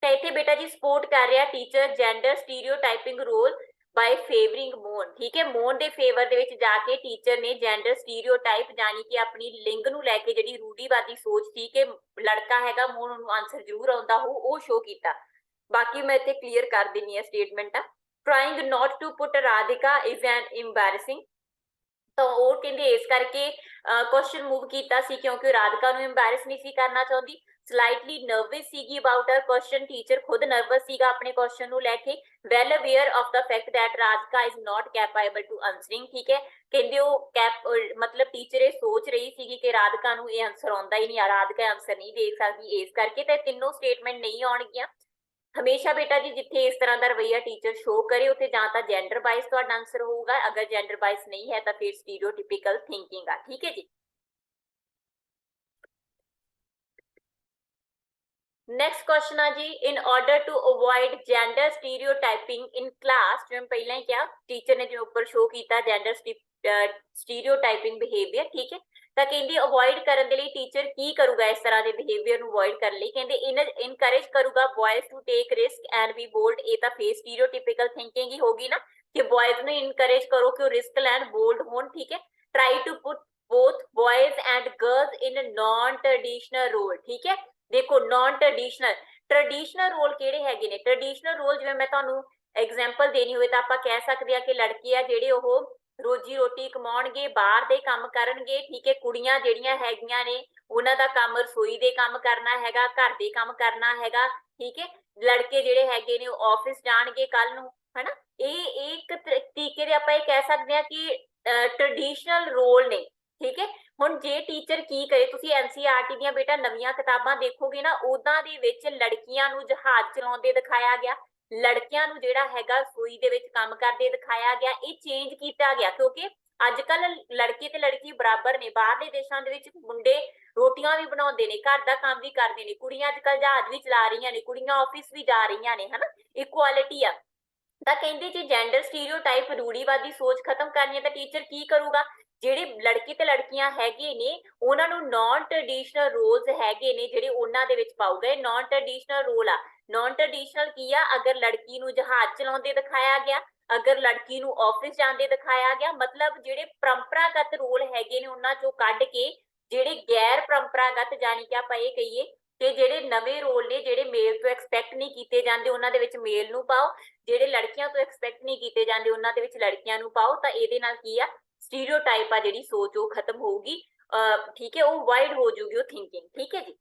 ਤਾਂ ਇੱਥੇ ਬੇਟਾ ਜੀ ਸਪੋਰਟ ਕਰ ਰਿਹਾ ਟੀਚਰ ਜੈਂਡਰ ਸਟੀਰੀਓਟਾਈਪਿੰਗ ਰੋਲ ਬਾਈ ਫੇਵਰਿੰਗ ਮੋਨ। ਠੀਕ ਹੈ, ਮੋਨ ਦੇ ਫੇਵਰ ਦੇ ਵਿੱਚ ਜਾ ਕੇ ਟੀਚਰ ਨੇ ਜੈਂਡਰ ਸਟੀਰੀਓਟਾਈਪ ਜਾਨੀ ਕਿ ਆਪਣੀ ਲਿੰਗ ਨੂੰ ਲੈ ਕੇ ਜਿਹੜੀ ਰੂੜੀਵਾਦੀ ਸੋਚ ਸੀ ਕਿ ਲੜਕਾ ਹੈਗਾ ਮੋਨ ਨੂੰ ਆਨਸਰ ਜ਼ਰੂਰ ਆਉਂਦਾ ਹੋ, ਉਹ ਸ਼ੋ ਕੀਤਾ। ਬਾਕੀ ਮੈਂ ਇੱਥੇ ਕਲੀਅਰ ਕਰ ਦਿੰਨੀ ਆ ਸਟੇਟਮੈਂਟ ਆ। Trying not to put Radhika is an embarrassing, ਤਾਂ ਉਹ ਕਹਿੰਦੇ ਇਸ ਕਰਕੇ ਕੁਐਸਚਨ ਮੂਵ ਕੀਤਾ ਸੀ ਕਿਉਂਕਿ ਉਹ ਰਾਧਿਕਾ ਨੂੰ ਐਮਬੈਰਸ ਨਹੀਂ ਸੀ ਕਰਨਾ ਚਾਹੁੰਦੀ। ਸਲਾਈਟਲੀ ਨਰਵਸ ਸੀਗੀ ਅਬਾਊਟ ਹਰ ਕੁਐਸਚਨ, ਟੀਚਰ ਖੁਦ ਨਰਵਸ ਸੀਗਾ ਆਪਣੇ ਕੁਐਸਚਨ ਨੂੰ ਲੈ ਕੇ। Well aware of the fact that Radhika is not capable to answering. ਠੀਕ ਹੈ, ਕਹਿੰਦੇ ਉਹ ਮਤਲਬ ਟੀਚਰ ਇਹ ਸੋਚ ਰਹੀ ਸੀਗੀ ਕਿ ਰਾਧਿਕਾ ਨੂੰ ਇਹ ਆਨਸਰ ਆਉਂਦਾ ਹੀ ਨਹੀਂ, ਰਾਧਿਕਾ ਆਨਸਰ ਨਹੀਂ ਦੇ ਸਕਦੀ, ਇਸ ਕਰਕੇ ਤੇ ਤਿੰਨੋਂ ਸਟੇਟਮੈਂਟ ਨਹੀਂ ਆਉਣਗੀਆਂ। ਹਮੇਸ਼ਾ ਬੇਟਾ ਜੀ ਜਿੱਥੇ ਇਸ ਤਰ੍ਹਾਂ ਦਾ ਰਵੱਈਆ ਟੀਚਰ ਸ਼ੋ ਕਰੇ ਉੱਥੇ ਜਾਂ ਤਾਂ ਜੈਂਡਰ ਬਾਇਸ ਤੁਹਾਡਾ ਆਨਸਰ ਹੋਊਗਾ, ਅਗਰ ਜੈਂਡਰ ਬਾਇਸ ਨਹੀਂ ਹੈ ਤਾਂ ਫਿਰ ਸਟੀਰੀਓਟਿਪੀਕਲ ਥਿੰਕਿੰਗ ਆ। ਠੀਕ ਹੈ ਜੀ, ਨੈਕਸਟ ਕੁਐਸਚਨ ਆ ਜੀ, in order to avoid gender stereotyping in class, ਜਿਵੇਂ ਪਹਿਲਾਂ ਹੀ ਕਿਹਾ ਟੀਚਰ ਨੇ ਜਿਵੇਂ ਉੱਪਰ ਸ਼ੋ ਕੀਤਾ ਜੈਂਡਰ ਸਟੀਰੀਓਟਾਈਪਿੰਗ ਬਿਹੇਵੀਅਰ। ਠੀਕ ਹੈ, ਤਾਂ ਕਹਿੰਦੀ ਅਵੋਇਡ ਕਰਨ ਦੇ ਲਈ ਟੀਚਰ ਕੀ ਕਰੂਗਾ ਇਸ ਤਰ੍ਹਾਂ ਦੇ ਬਿਹੇਵੀਅਰ ਨੂੰ ਅਵੋਇਡ ਕਰਨ ਲਈ? ਕਹਿੰਦੇ ਇਨਕਰੇਜ ਕਰੂਗਾ boys to take risk and be bold. ਇਹ ਤਾਂ ਫੇਸ ਸਟੀਰੀਓਟਿਪੀਕਲ ਥਿੰਕਿੰਗ ਹੀ ਹੋਗੀ ਨਾ ਕਿ ਬॉयਜ਼ ਨੂੰ ਇਨਕਰੇਜ ਕਰੋ ਕਿ ਉਹ ਰਿਸਕ ਲੈਣ, ਬੋਲਡ ਹੋਣ। ਠੀਕ ਹੈ, try to put both boys and girls in a non traditional role। ਠੀਕ ਹੈ, ਦੇਖੋ ਨॉन ਟ੍ਰੈਡੀਸ਼ਨਲ ਰੋਲ ਕਿਹੜੇ ਹੈਗੇ ਨੇ? ਟ੍ਰੈਡੀਸ਼ਨਲ ਰੋਲ ਜਿਵੇਂ ਮੈਂ ਤੁਹਾਨੂੰ ਐਗਜ਼ਾਮਪਲ ਦੇਣੀ ਹੋਵੇ ਤਾਂ ਆਪਾਂ ਕਹਿ ਸਕਦੇ ਆ ਕਿ ਲੜਕੇ ਆ ਜਿਹੜੇ ਉਹ ਰੋਜੀ ਰੋਟੀ ਕਮਾਉਣਗੇ, ਬਾਹਰ ਦੇ ਕੰਮ ਕਰਨਗੇ। ਠੀਕ ਹੈ, ਕੁੜੀਆਂ ਜਿਹੜੀਆਂ ਹੈਗੀਆਂ ਨੇ ਉਹਨਾਂ ਦਾ ਕੰਮ ਰਸੋਈ ਦੇ ਕੰਮ ਕਰਨਾ ਹੈਗਾ, ਘਰ ਦੇ ਕੰਮ ਕਰਨਾ ਹੈਗਾ। ਠੀਕ ਹੈ, ਲੜਕੇ ਜਿਹੜੇ ਹੈਗੇ ਨੇ ਉਹ ਆਫਿਸ ਜਾਣਗੇ ਕੱਲ ਨੂੰ, ਹਨਾ। ਇਹ ਇੱਕ ਤਰੀਕੇ ਦੇ ਆਪਾਂ ਇਹ ਕਹਿ ਸਕਦੇ ਆ ਕਿ ਟ੍ਰੈਡੀਸ਼ਨਲ ਰੋਲ ਨੇ। ਠੀਕ ਹੈ, ਹੁਣ ਜੇ ਟੀਚਰ ਕੀ ਕਰੇ, ਤੁਸੀਂ ਐਨਸੀਈਆਰਟੀ ਦੀਆਂ ਬੇਟਾ ਨਵੀਆਂ ਕਿਤਾਬਾਂ ਦੇਖੋਗੇ ਨਾ, ਉਹਨਾਂ ਦੇ ਵਿੱਚ ਲੜਕੀਆਂ ਨੂੰ ਜਹਾਜ਼ ਚਲਾਉਂਦੇ ਦਿਖਾਇਆ ਗਿਆ, ਲੜਕਿਆਂ ਨੂੰ ਜਿਹੜਾ ਹੈਗਾ ਰਸੋਈ ਦੇ ਵਿੱਚ ਕੰਮ ਕਰਦੇ ਦਿਖਾਇਆ ਗਿਆ। ਇਹ ਚੇਂਜ ਕੀਤਾ ਗਿਆ ਕਿਉਂਕਿ ਅੱਜ ਕੱਲ ਲੜਕੇ ਤੇ ਲੜਕੀ ਬਰਾਬਰ ਨੇ। ਬਾਹਰਲੇ ਦੇਸ਼ਾਂ ਦੇ ਵਿੱਚ ਮੁੰਡੇ ਰੋਟੀਆਂ ਵੀ ਬਣਾਉਂਦੇ ਨੇ, ਘਰ ਦਾ ਕੰਮ ਵੀ ਕਰਦੇ ਨੇ, ਕੁੜੀਆਂ ਅੱਜ ਕੱਲ ਜਹਾਜ਼ ਵੀ ਚਲਾ ਰਹੀਆਂ ਨੇ, ਕੁੜੀਆਂ ਆਫਿਸ ਵੀ ਜਾ ਰਹੀਆਂ ਨੇ, ਹਨਾ। ਇਕੁਆਲਿਟੀ ਆ। ਤਾਂ ਕਹਿੰਦੇ ਜੀ ਜੈਂਡਰ ਸਟੀਰੀਓਟਾਈਪ ਰੂੜੀਵਾਦੀ ਸੋਚ ਖਤਮ ਕਰਨੀ ਹੈ ਤਾਂ ਟੀਚਰ ਕੀ ਕਰੂਗਾ? ਜਿਹੜੇ ਲੜਕੇ ਤੇ ਲੜਕੀਆਂ ਹੈਗੇ ਨੇ ਉਹਨਾਂ ਨੂੰ ਨॉन ਟ੍ਰੈਡੀਸ਼ਨਲ ਰੋਲਸ ਹੈਗੇ ਨੇ ਜਿਹੜੇ ਉਹਨਾਂ ਦੇ ਵਿੱਚ ਪਾਊਗਾ। ਇਹ ਨॉन ਟ੍ਰੈਡੀਸ਼ਨਲ ਰੋਲ ਆ। ਨॉन ਟ੍ਰੈਡੀਸ਼ਨਲ ਕੀ ਆ? ਅਗਰ ਲੜਕੀ ਨੂੰ ਜਹਾਜ਼ ਚਲਾਉਂਦੇ ਦਿਖਾਇਆ ਗਿਆ, ਅਗਰ ਲੜਕੀ ਨੂੰ ਆਫਿਸ ਜਾਂਦੇ ਦਿਖਾਇਆ ਗਿਆ, ਮਤਲਬ ਜਿਹੜੇ ਪਰੰਪਰਾਗਤ ਰੋਲ ਹੈਗੇ ਨੇ ਉਹਨਾਂ ਚੋਂ ਕੱਢ ਕੇ ਜਿਹੜੇ ਗੈਰ ਪਰੰਪਰਾਗਤ ਜਾਨੀ ਕਿ ਆਪਾਂ ਇਹ ਕਹੀਏ ਕਿ ਜਿਹੜੇ ਨਵੇਂ ਰੋਲ ਨੇ ਜਿਹੜੇ ਮੇਲ ਤੋਂ ਐਕਸਪੈਕਟ ਨਹੀਂ ਕੀਤੇ ਜਾਂਦੇ ਉਹਨਾਂ ਦੇ ਵਿੱਚ ਮੇਲ ਨੂੰ ਪਾਓ, ਜਿਹੜੇ ਲੜਕੀਆਂ ਤੋਂ ਐਕਸਪੈਕਟ ਨਹੀਂ ਕੀਤੇ ਜਾਂਦੇ ਉਹਨਾਂ ਦੇ ਵਿੱਚ ਲੜਕੀਆਂ ਨੂੰ ਪਾਓ। ਤਾਂ ਇਹਦੇ ਨਾਲ ਕੀ ਆ? ਸਟੀਰੀਓਟਾਈਪ ਆ ਜਿਹੜੀ ਸੋਚ ਉਹ ਖਤਮ ਹੋਊਗੀ। ਠੀਕ ਹੈ, ਉਹ ਵਾਈਡ ਹੋ ਜੂਗੀ ਉਹ ਥਿੰਕਿੰਗ। ਠੀਕ ਹੈ ਜੀ,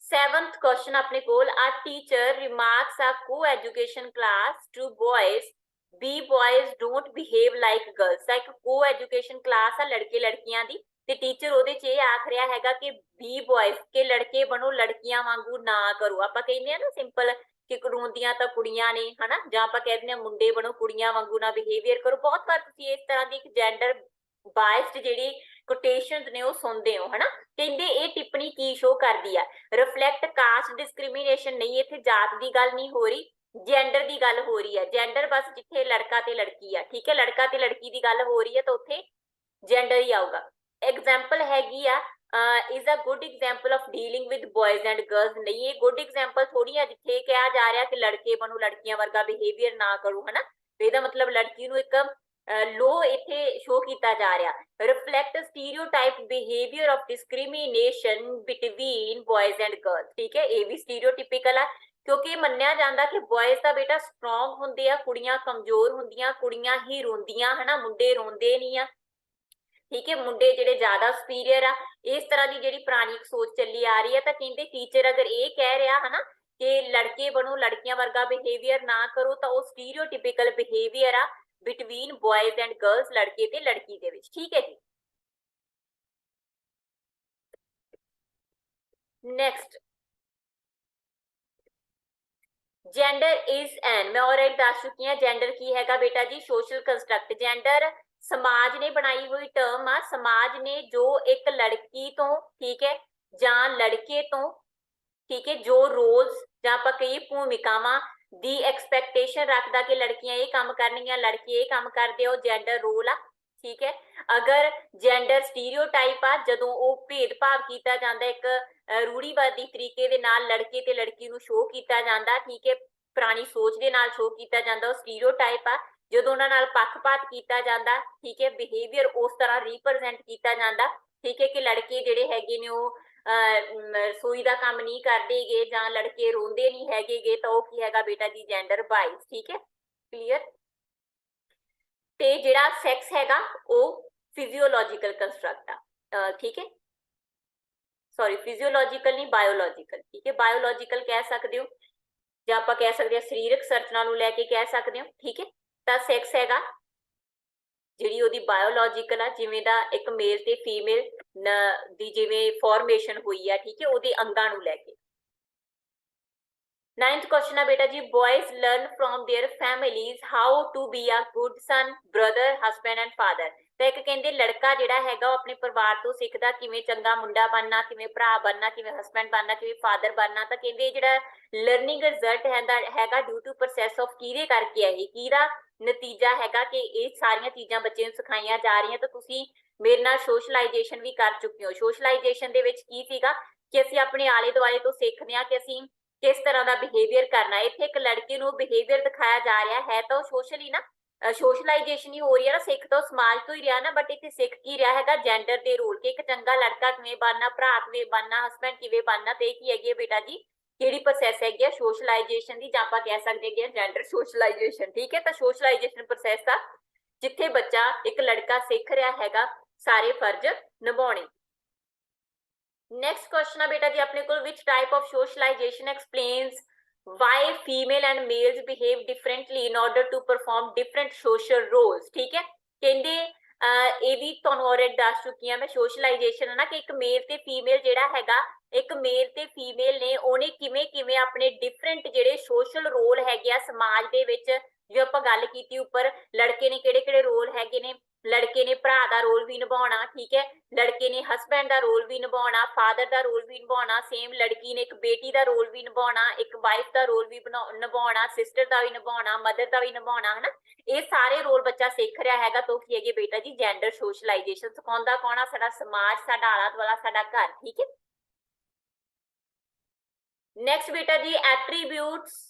7th क्वेश्चन अपने कोल, आ टीचर रिमार्क्स आ co-education class to boys B boys don't behave like girls। ਤਾਂ ਇੱਕ co-education class ਆ ਲੜਕੇ ਲੜਕੀਆਂ ਦੀ ਤੇ ਟੀਚਰ ਉਹਦੇ 'ਚ ਇਹ ਆਖ ਰਿਹਾ ਹੈਗਾ ਕਿ B boys ਕੇ ਲੜਕੇ ਬਣੋ, ਲੜਕੀਆਂ ਵਾਂਗੂ ਨਾ ਕਰੋ। ਆਪਾਂ ਕਹਿੰਦੇ ਆ ਨਾ ਸਿੰਪਲ ਕਿ ਰੋਂਦੀਆਂ ਤਾਂ ਕੁੜੀਆਂ ਨੇ, ਹਨਾ, ਜਾਂ ਆਪਾਂ ਕਹਿੰਦੇ ਆ ਮੁੰਡੇ ਬਣੋ, ਕੁੜੀਆਂ ਵਾਂਗੂ ਨਾ ਬਿਹੇਵੀਅਰ ਕਰੋ। ਬਹੁਤ ਵਾਰ ਤੁਸੀਂ ਇਸ ਤਰ੍ਹਾਂ ਦੀ ਇੱਕ ਜੈਂਡਰ ਬਾਇਸਡ ਜਿਹੜੀ ਕੋਟੇਸ਼ਨਸ ਨੇ ਉਹ ਸੁਣਦੇ ਹੋ, ਹਨਾ। ਕਹਿੰਦੇ ਇਹ ਟਿੱਪਣੀ ਕੀ ਸ਼ੋ ਕਰਦੀ ਆ? ਰਿਫਲੈਕਟ ਕਾਸਟ ਡਿਸਕ੍ਰਿਮੀਨੇਸ਼ਨ ਨਹੀਂ, ਇੱਥੇ ਜਾਤ ਦੀ ਗੱਲ ਨਹੀਂ ਹੋ ਰਹੀ, ਜੈਂਡਰ ਦੀ ਗੱਲ ਹੋ ਰਹੀ ਹੈ। ਜੈਂਡਰ ਬਸ ਜਿੱਥੇ ਲੜਕਾ ਤੇ ਲੜਕੀ ਆ, ਠੀਕ ਹੈ, ਲੜਕਾ ਤੇ ਲੜਕੀ ਦੀ ਗੱਲ ਹੋ ਰਹੀ ਹੈ ਤਾਂ ਉੱਥੇ ਜੈਂਡਰ ਹੀ ਆਊਗਾ। ਐਗਜ਼ਾਮਪਲ ਹੈਗੀ ਆ is a good example of dealing with boys and girls। ਨਹੀਂ, ਇਹ ਗੁੱਡ ਐਗਜ਼ਾਮਪਲ ਥੋੜੀ ਆ ਜਿੱਥੇ ਕਿਹਾ ਜਾ ਰਿਹਾ ਕਿ ਲੜਕੇ ਬਣੋ, ਲੜਕੀਆਂ ਵਰਗਾ ਬਿਹੇਵੀਅਰ ਨਾ ਕਰੋ, ਹਨਾ। ਇਹਦਾ ਮਤਲਬ ਲੜਕੀ ਨੂੰ ਇੱਕ ਲੋ ਇੱਥੇ ਸ਼ੋ ਕੀਤਾ ਜਾ ਰਿਹਾ। Reflect stereotype behaviour of discrimination between ਬॉयਜ਼ and girls. ਠੀਕ ਹੈ, ਇਹ ਵੀ ਸਟੀਰੀਓਟਿਪੀਕਲ ਆ ਕਿਉਂਕਿ ਮੰਨਿਆ ਜਾਂਦਾ ਕਿ ਬॉयਜ਼ ਤਾਂ ਬੇਟਾ ਸਟਰੋਂਗ ਹੁੰਦੇ ਆ, ਕੁੜੀਆਂ ਕਮਜ਼ੋਰ ਹੁੰਦੀਆਂ, ਕੁੜੀਆਂ ਹੀ ਰੋਂਦੀਆਂ, ਹਨਾ, ਮੁੰਡੇ ਰੋਂਦੇ ਨਹੀਂ ਆ। ठीक है, मुंडे ਜਿਹੜੇ ਜ਼ਿਆਦਾ ਸੁਪੀਰੀਅਰ ਆ, ਇਸ ਤਰ੍ਹਾਂ ਦੀ ਜਿਹੜੀ ਪੁਰਾਣੀ ਸੋਚ ਚੱਲੀ ਆ ਰਹੀ ਹੈ। ਤਾਂ ਕਹਿੰਦੇ ਟੀਚਰ ਅਗਰ ਇਹ ਕਹਿ ਰਿਹਾ ਹਨਾ ਕਿ ਲੜਕੇ ਬਣੋ, ਲੜਕੀਆਂ ਵਰਗਾ ਬਿਹੇਵੀਅਰ ਨਾ ਕਰੋ, ਤਾਂ ਉਹ ਸਟੀਰੀਓਟਿਪੀਕਲ ਬਿਹੇਵੀਅਰ ਆ ਬਿਟਵੀਨ ਬॉयਜ਼ ਐਂਡ ਗਰਲਸ, ਲੜਕੇ ਤੇ ਲੜਕੀ ਦੇ ਵਿੱਚ। ਠੀਕ ਹੈ ਜੀ। नेक्स्ट, जेंडर इज एन, मैं ऑलरेडी दस चुकी हूं जेंडर की हैगा बेटा जी सोशल कंस्ट्रक्ट। जेंडर समाज ने बनाई हुई टर्म आ, समाज ने जो एक लड़की तो ठीक है ਜਾਂ लड़के तो ठीक है जो रोल्स ਜਾਂ ਆਪਾਂ ਕਹੀਏ ਭੂਮਿਕਾਵਾਂ ਦੀ ਐਕਸਪੈਕਟੇਸ਼ਨ ਰੱਖਦਾ ਕਿ ਲੜਕੀਆਂ ਇਹ ਕੰਮ ਕਰਨਗੀਆਂ, ਲੜਕੇ ਇਹ ਕੰਮ ਕਰਦੇ ਆ, ਉਹ ਜੈਂਡਰ ਰੋਲ ਆ। ਠੀਕ ਹੈ, ਅਗਰ ਜੈਂਡਰ ਸਟੀਰੀਓਟਾਈਪ ਆ, ਜਦੋਂ ਉਹ ਭੇਦਭਾਵ ਕੀਤਾ ਜਾਂਦਾ ਇੱਕ ਰੂੜੀਵਾਦੀ ਤਰੀਕੇ ਦੇ ਨਾਲ ਲੜਕੇ ਤੇ ਲੜਕੀ ਨੂੰ ਸ਼ੋਅ ਕੀਤਾ ਜਾਂਦਾ, ਠੀਕ ਹੈ, ਪੁਰਾਣੀ ਸੋਚ ਦੇ ਨਾਲ ਸ਼ੋਅ ਕੀਤਾ ਜਾਂਦਾ, ਉਹ ਸਟੀਰੀਓਟਾਈਪ ਆ। ਜਦੋਂ ਉਹਨਾਂ ਨਾਲ ਪੱਖਪਾਤ ਕੀਤਾ ਜਾਂਦਾ, ਠੀਕ ਹੈ, ਬਿਹੇਵੀਅਰ ਉਸ ਤਰ੍ਹਾਂ ਰੀਪ੍ਰੈਜ਼ੈਂਟ ਕੀਤਾ ਜਾਂਦਾ, ਠੀਕ ਹੈ, ਕਿ ਲੜਕੇ ਜਿਹੜੇ ਹੈਗੇ ਨੇ ਉਹ ਰਸੋਈ ਦਾ ਕੰਮ ਨਹੀਂ ਕਰਦੇਗੇ ਜਾਂ ਲੜਕੇ ਰੋਂਦੇ ਨਹੀਂ ਹੈਗੇਗੇ, ਤਾਂ ਉਹ ਕੀ ਹੈਗਾ ਬੇਟਾ ਜੀ ਜੈਂਡਰ ਬਾਈਸ। ਠੀਕ ਹੈ, ਕਲੀਅਰ। ਤੇ ਜਿਹੜਾ ਸੈਕਸ ਹੈਗਾ ਉਹ ਫਿਜ਼ੀਓਲੋਜੀਕਲ ਕੰਸਟਰਕਟ ਆ। ਠੀਕ ਹੈ, ਸੌਰੀ ਫਿਜ਼ੀਓਲੋਜੀਕਲ ਨਹੀਂ, ਬਾਇਓਲੋਜੀਕਲ। ਠੀਕ ਹੈ, ਬਾਇਓਲੋਜੀਕਲ ਕਹਿ ਸਕਦੇ ਹੋ ਜਾਂ ਆਪਾਂ ਕਹਿ ਸਕਦੇ ਹਾਂ ਸਰੀਰਕ ਸੰਰਚਨਾ ਨੂੰ ਲੈ ਕੇ ਕਹਿ ਸਕਦੇ ਹੋ। ਠੀਕ ਹੈ, ਤਾਂ ਸੈਕਸ ਹੈਗਾ ਜਿਹੜੀ ਉਹਦੀ ਬਾਇਓਲੋਜੀਕਲ ਆ, ਜਿਵੇਂ ਦਾ ਇੱਕ ਮੇਲ ਤੇ ਫੀਮੇਲ ਦੀ ਜਿਵੇਂ ਫਾਰਮੇਸ਼ਨ ਹੋਈ ਆ, ਠੀਕ ਹੈ, ਉਹਦੇ ਅੰਗਾਂ ਨੂੰ ਲੈ ਕੇ। 9th क्वेश्चन है बेटा जी, boys learn from their families how to be a good son, brother, husband and father. तो एक कहते लड़का जिहड़ा हैगा अपने परिवार तो सीखदा किवें चंगा मुंडा बनना, किवें भरा बनना, किवें हस्बैंड बनना, किवें फादर बनना। तो कहते जिहड़ा लर्निंग रिजल्ट हैगा ड्यू टू प्रोसैस ऑफ किहदे करके है, किहदा नतीजा हैगा कि ये सारियां चीज़ां बच्चे नूं सिखाईयां जा रही। तो तुसीं मेरे नाल सोशलाइजेशन भी कर चुके हो। सोशलाइजेशन दे विच की सीगा कि असीं अपने आले दुआले तो सीखदे हां कि असीं किस तरह का बिहेवियर करना है। इत्थे एक लड़के नूं बिहेवियर दिखाया जा रहा है, तो सोशली ना सोशलाइजेशन ही हो रही है ना, सिख तो समाज तो ही रहा ना, बट इत्थे सिख की रहा है जेंडर के रूल के एक चंगा लड़का किवें बनना, भरा किवें बनना, हस्बैंड किवें बनना। तो की हैगी बेटा जी किहड़ी प्रोसैस हैगी सोशलाइजेशन की, जां आपां कह सकदे हैगे जेंडर सोशलाइजेशन। ठीक है, तो सोशलाइजेशन प्रोसैस आ जिथे बच्चा एक लड़का सीख रहा हैगा सारे फर्ज निभाने। नेक्स्ट क्वेश्चन है बेटा जी अपने को, which type of socialization explains why female and males behave differently in order to perform different social roles. ठीक है, कहते ये भी तुहानूं ऑलरेडी दस चुकी है मैं, सोशलाइजेशन है ना कि एक मेल ते फीमेल जिहड़ा हैगा, एक मेल ते फीमेल ने उहने किवें किवें अपने डिफरेंट जिहड़े सोशल रोल हैगे आ समाज दे विच, जो आपां गल कीती उपर लड़के ने किहड़े किहड़े रोल हैगे ने, लड़के ने भरा का रोल भी निभाना, ठीक है, लड़के ने हस्बैंड का रोल भी निभाना, फादर का रोल भी निभाना, सेम लड़की ने एक बेटी का रोल भी निभाना, एक वाइफ का रोल भी निभाना, सिस्टर का भी निभाना, मदर का भी निभाना, है ना, ये सारे रोल बच्चा सीख रहा है। तो की है बेटा जी जेंडर सोशलाइजेशन सिखाउंदा कौन आ, साडा समाज, साडा आला दुआला, साडा घर। ठीक है, नेक्स्ट बेटा जी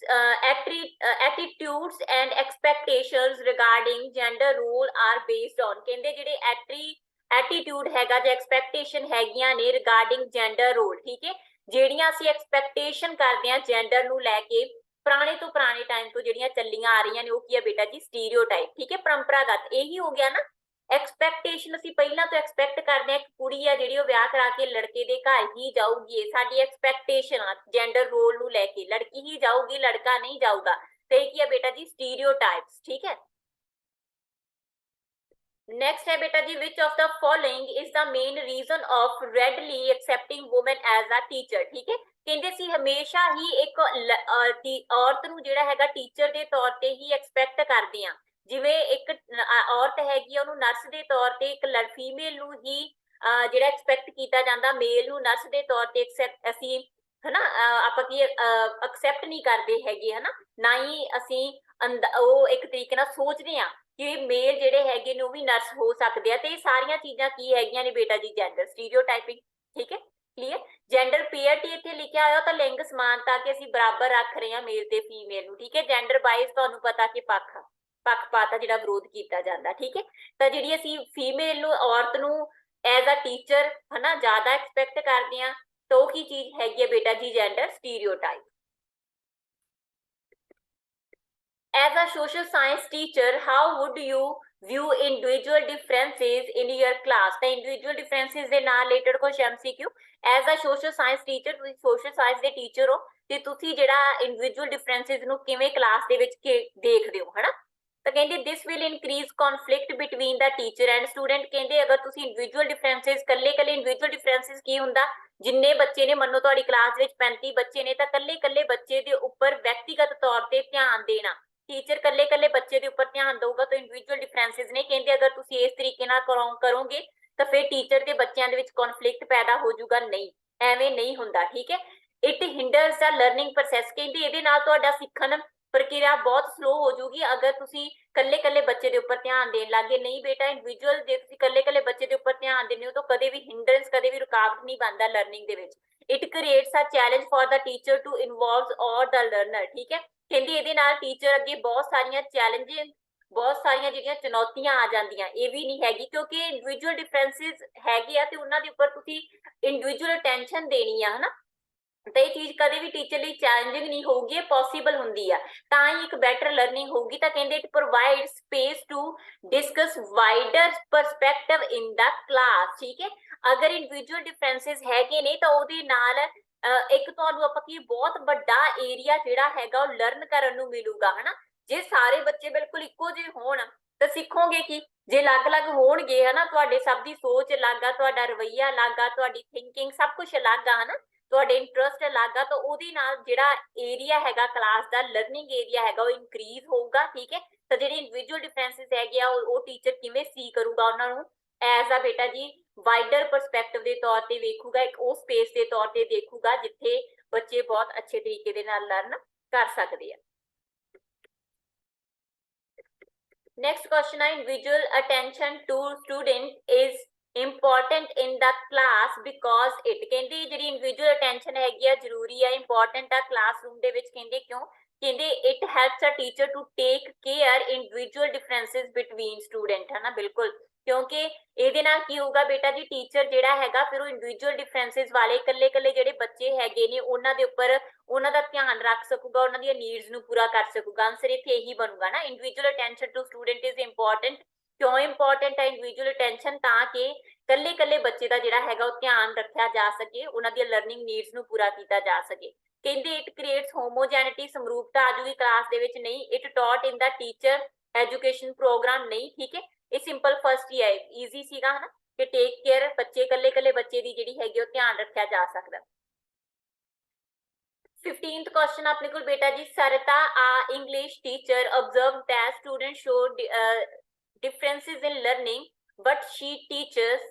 attitudes and expectations regarding gender role are based on. कहंदे जिहड़े एटीट्यूड हैगा जे एक्सपेक्टेशन हैगियां ने रिगार्डिंग जेंडर रोल। ठीक है, जिहड़ियां असीं एक्सपेक्टेशन करदे हां जेंडर नूं लैके पुराने तो पुराने टाइम तो जिहड़ियां चलियां आ रही ने, वो की है बेटा जी स्टीरियोटाइप। ठीक है, परंपरागत यही हो गया ना। एक्सपैक्टेशन असीं पहलां तो एक्सपैक्ट करदे हां कि कुड़ी आ जिहड़ी ओह विआह करा के लड़के दे घर ही जाऊगी, साडी एक्सपैक्टेशन आ जेंडर रोल नूं लैके, लड़की ही जाऊगी, लड़का नहीं जाऊगा। तो ये की है बेटा जी स्टीरियोटाइप्स। ठीक है, नेक्स्ट है बेटा जी, which of the following is the main reason of readily accepting women as a teacher. ठीक है, कहते सी हमेशा ही एक औरत नूं जिहड़ा हैगा टीचर के तौर पर ही एक्सपैक्ट करते हैं। जिवें एक औरत हैगी ਉਹਨੂੰ नर्स के तौर पर एक फीमेल ਨੂੰ ही ਜਿਹੜਾ एक्सपैक्ट किया जाता, मेल ਨੂੰ नर्स के तौर पर ਅਸੀਂ है ना ਆਪਾਂ ਕੀ एक्सैप्ट नहीं करते हैगे, है ना, ना ही ਅਸੀਂ ਉਹ एक तरीके ਨਾਲ सोचते हैं कि मेल ਜਿਹੜੇ ਹੈਗੇ ਨੇ ਉਹ ਵੀ नर्स हो सकते हैं। तो ये सारिया चीज़ां की हैगियां ने बेटा जी जेंडर स्टीरियोटाइपिंग। ठीक है, क्लीयर। जेंडर पेयरिटी इत्थे लिखिया होया तो लिंग समानता कि ਅਸੀਂ बराबर रख रहे हैं मेल ते फीमेल ਨੂੰ। ठीक है, जेंडर बाइस ਤੁਹਾਨੂੰ पता कि पक्षपात ਜਿਹੜਾ ਵਿਰੋਧ ਕੀਤਾ ਜਾਂਦਾ। ठीक है, ਤਾਂ ਜਿਹੜੀ ਅਸੀਂ ਫੀਮੇਲ ਨੂੰ ਔਰਤ ਨੂੰ ਐਜ਼ ਅ ਟੀਚਰ ਹੈ ਨਾ ਜ਼ਿਆਦਾ ਐਕਸਪੈਕਟ ਕਰਦੇ ਆ, ਤਾਂ ਉਹ ਕੀ ਚੀਜ਼ ਹੈਗੀ ਹੈ ਬੇਟਾ ਜੀ gender stereotype. As a social science teacher, how would you view individual differences in your class। ਤਾਂ individual differences ਦੇ ਨਾਲ ਰਿਲੇਟਡ ਕੁਝ MCQ as a social science teacher, ਤੁਸੀਂ ਸੋਸ਼ਲ ਸਾਇੰਸ ਦੇ ਟੀਚਰ ਹੋ ਤੇ ਤੁਸੀਂ ਜਿਹੜਾ ਇੰਡੀਵਿਜੂਅਲ ਡਿਫਰੈਂਸਿਸ ਨੂੰ ਕਿਵੇਂ ਕਲਾਸ ਦੇ ਵਿੱਚ ਦੇਖਦੇ ਹੋ, ਹਨਾ। ਤਾਂ ਕਹਿੰਦੇ this will increase conflict between the teacher and student. ਕਹਿੰਦੇ ਅਗਰ ਤੁਸੀਂ ਇੰਡੀਵਿਜੂਅਲ ਡਿਫਰੈਂਸਿਸ ਕੱਲੇ ਇੰਡੀਵਿਜੂਅਲ ਡਿਫਰੈਂਸਿਸ ਕੀ ਹੁੰਦਾ, ਜਿੰਨੇ ਬੱਚੇ ਨੇ, ਮੰਨੋ ਤੁਹਾਡੀ ਕਲਾਸ ਵਿੱਚ 35 ਬੱਚੇ ਨੇ, ਤਾਂ ਕੱਲੇ ਬੱਚੇ ਦੇ ਉੱਪਰ ਵਿਅਕਤੀਗਤ ਤੌਰ ਤੇ ਧਿਆਨ ਦੇਣਾ, ਟੀਚਰ ਕੱਲੇ ਬੱਚੇ ਦੇ ਉੱਪਰ ਧਿਆਨ ਦਊਗਾ ਤਾਂ ਇੰਡੀਵਿਜੂਅਲ ਡਿਫਰੈਂਸਿਸ ਨੇ। ਕਹਿੰਦੇ ਅਗਰ ਤੁਸੀਂ ਇਸ ਤਰੀਕੇ ਨਾਲ ਕਰੋਗੇ ਤਾਂ ਫਿਰ ਟੀਚਰ ਤੇ ਬੱਚਿਆਂ ਦੇ ਵਿੱਚ ਕਨਫਲਿਕਟ ਪੈਦਾ ਹੋ ਜਾਊਗਾ। ਨਹੀਂ, ਐਵੇਂ ਨਹੀਂ ਹੁੰਦਾ, ਠੀਕ ਹੈ। It hinders the learning process. ਕਹਿੰਦੇ ਇਹਦੇ ਨਾਲ ਤੁਹਾਡਾ ਸਿੱਖਣ ਪ੍ਰਕਿਰਿਆ ਬਹੁਤ ਸਲੋ ਹੋ ਜਾਊਗੀ ਅਗਰ ਤੁਸੀਂ ਕੱਲੇ ਬੱਚੇ ਦੇ ਉੱਪਰ ਧਿਆਨ ਦੇਣ ਲੱਗੇ। ਨਹੀਂ ਬੇਟਾ, ਇੰਡੀਵਿਜੂਅਲ ਜੇ ਤੁਸੀਂ ਕੱਲੇ ਬੱਚੇ ਦੇ ਉੱਪਰ ਧਿਆਨ ਦਿੰਦੇ ਹੋ ਤਾਂ ਕਦੇ ਵੀ ਹਿੰਡਰੈਂਸ, ਕਦੇ ਵੀ ਰੁਕਾਵਟ ਨਹੀਂ ਬਣਦਾ ਲਰਨਿੰਗ ਦੇ ਵਿੱਚ। It creates a challenge for the teacher to involve or the learner, ਠੀਕ ਹੈ। ਕਹਿੰਦੀ ਇਹਦੇ ਨਾਲ ਟੀਚਰ ਅੱਗੇ ਬਹੁਤ ਸਾਰੀਆਂ ਚੈਲੰਜਿੰਗ, ਬਹੁਤ ਸਾਰੀਆਂ ਜਿਹੜੀਆਂ ਚੁਣੌਤੀਆਂ ਆ ਜਾਂਦੀਆਂ। ਇਹ ਵੀ ਨਹੀਂ ਹੈਗੀ ਕਿਉਂਕਿ ਇੰਡੀਵਿਜੂਅਲ ਡਿਫਰੈਂਸਿਸ ਹੈਗੇ ਆ ਤੇ ਉਹਨਾਂ ਦੇ ਉੱਪਰ ਤੁਸੀਂ ਇੰਡੀਵਿਜੂਅਲ ਅਟੈਂਸ਼ਨ ਦੇਣੀ ਆ, ਹਨਾ। ਤਾਂ ਇਹ ਚੀਜ਼ ਕਦੇ ਵੀ ਟੀਚਰ ਲਈ ਚੈਲੰਜਿੰਗ ਨਹੀਂ ਹੋਊਗੀ, ਇਹ ਪੋਸੀਬਲ ਹੁੰਦੀ ਆ, ਤਾਂ ਹੀ ਇੱਕ ਬੈਟਰ ਲਰਨਿੰਗ ਹੋਊਗੀ। ਤਾਂ ਕਹਿੰਦੇ it provide space to discuss wider perspective in the class, ਠੀਕ ਹੈ। ਅਗਰ ਇੰਡੀਵਿਜੂਅਲ ਡਿਫਰੈਂਸਿਸ ਹੈਗੇ ਨੇ ਤਾਂ ਉਹਦੇ ਨਾਲ ਇੱਕ ਤੁਹਾਨੂੰ ਆਪਾਂ ਕੀ ਬਹੁਤ ਵੱਡਾ ਏਰੀਆ ਜਿਹੜਾ ਹੈਗਾ ਉਹ ਲਰਨ ਕਰਨ ਨੂੰ ਮਿਲੂਗਾ, ਹਨਾ। ਜੇ ਸਾਰੇ ਬੱਚੇ ਬਿਲਕੁਲ ਇੱਕੋ ਜਿਹੇ ਹੋਣ ਤਾਂ ਸਿੱਖੋਗੇ ਕੀ, ਜੇ ਅਲੱਗ-ਅਲੱਗ ਹੋਣਗੇ, ਹਨਾ, ਤੁਹਾਡੇ ਸਭ ਦੀ ਸੋਚ ਅਲੱਗ ਆ, ਤੁਹਾਡਾ ਰਵੱਈਆ ਅਲੱਗ ਆ, ਤੁਹਾਡੀ ਥਿੰਕਿੰਗ ਸਭ ਕੁਝ ਅਲੱਗ ਆ, ਹਨਾ, ਤੁਹਾਡੇ ਇੰਟਰਸਟ ਅਲੱਗ ਆ, ਤਾਂ ਉਹਦੇ ਨਾਲ ਜਿਹੜਾ ਏਰੀਆ ਹੈਗਾ ਕਲਾਸ ਦਾ, ਲਰਨਿੰਗ ਏਰੀਆ ਹੈਗਾ, ਉਹ ਇਨਕਰੀਜ਼ ਹੋਊਗਾ, ਠੀਕ ਹੈ। ਤਾਂ ਜਿਹੜੇ ਇੰਡੀਵਿਜੂਅਲ ਡਿਫਰੈਂਸਿਸ ਹੈਗੇ ਆ ਉਹ ਟੀਚਰ ਕਿਵੇਂ ਸੀ ਕਰੂਗਾ ਉਹਨਾਂ ਨੂੰ, ਐਜ਼ ਆ ਬੇਟਾ ਜੀ ਵਾਈਡਰ ਪਰਸਪੈਕਟਿਵ ਦੇ ਤੌਰ ਤੇ ਵੇਖੂਗਾ, ਇੱਕ ਉਹ ਸਪੇਸ ਦੇ ਤੌਰ ਤੇ ਦੇਖੂਗਾ ਜਿੱਥੇ ਬੱਚੇ ਬਹੁਤ ਅੱਛੇ ਤਰੀਕੇ ਦੇ ਨਾਲ ਲਰਨ ਕਰ ਸਕਦੇ ਆ। Next question, individual attention to student is important in the class because it। ਕਹਿੰਦੇ ਜਿਹੜੀ individual attention ਹੈਗੀ ਆ ਜ਼ਰੂਰੀ ਆ, important ਆ ਕਲਾਸਰੂਮ ਦੇ ਵਿੱਚ। ਕਹਿੰਦੇ ਕਿਉਂ? ਕਹਿੰਦੇ it helps a teacher to take care individual differences between student, ਹੈ ਨਾ, ਬਿਲਕੁਲ। ਕਿਉਂਕਿ ਇਹਦੇ ਨਾਲ ਕੀ ਹੋਊਗਾ ਬੇਟਾ ਜੀ, ਟੀਚਰ ਜਿਹੜਾ ਹੈਗਾ ਫਿਰ ਉਹ ਇੰਡੀਵਿਜੂਅਲ ਡਿਫਰੈਂਸਿਸ ਵਾਲੇ ਕੱਲੇ ਜਿਹੜੇ ਬੱਚੇ ਹੈਗੇ ਨੇ ਉਹਨਾਂ ਦੇ ਉੱਪਰ ਉਹਨਾਂ ਦਾ ਧਿਆਨ ਰੱਖ ਸਕੂਗਾ, ਉਹਨਾਂ ਦੀਆਂ ਨੀਡਸ ਨੂੰ ਪੂਰਾ ਕਰ ਸਕੂਗਾ। ਆਨਸਰ ਇੱਥੇ ਇਹੀ ਬਣੂਗਾ ਨਾ, individual attention to student is important. ਕਿਉਂ ਇੰਪੋਰਟੈਂਟ ਹੈ ਇੰਡੀਵਿਜੂਅਲ ਅਟੈਂਸ਼ਨ? ਤਾਂ ਕਿ ਕੱਲੇ ਬੱਚੇ ਦਾ ਜਿਹੜਾ ਹੈਗਾ ਉਹ ਧਿਆਨ ਰੱਖਿਆ ਜਾ ਸਕੇ, ਉਹਨਾਂ ਦੀਆਂ ਲਰਨਿੰਗ ਨੀਡਸ ਨੂੰ ਪੂਰਾ ਕੀਤਾ ਜਾ ਸਕੇ। ਕਹਿੰਦੇ ਇਟ ਕ੍ਰੀਏਟਸ ਹੋਮੋਜੈਨਿਟੀ, ਸਮਰੂਪਤਾ ਆ ਜੂਗੀ ਕਲਾਸ ਦੇ ਵਿੱਚ। ਨਹੀਂ, it taught in the teacher education program. ਨਹੀਂ, ਠੀਕ ਹੈ, ਇਹ ਸਿੰਪਲ ਫਸਟ ਹੀ ਹੈ, ਈਜ਼ੀ ਸੀਗਾ, ਹਨਾ, ਕਿ ਟੇਕ ਕੇਅਰ, ਬੱਚੇ ਕੱਲੇ ਬੱਚੇ ਦੀ ਜਿਹੜੀ ਹੈਗੀ ਉਹ ਧਿਆਨ ਰੱਖਿਆ ਜਾ ਸਕਦਾ। 15th question ਆਪਣੇ ਕੋਲ ਬੇਟਾ ਜੀ, Sarita, a English teacher, observed that students show differences in learning, but she teaches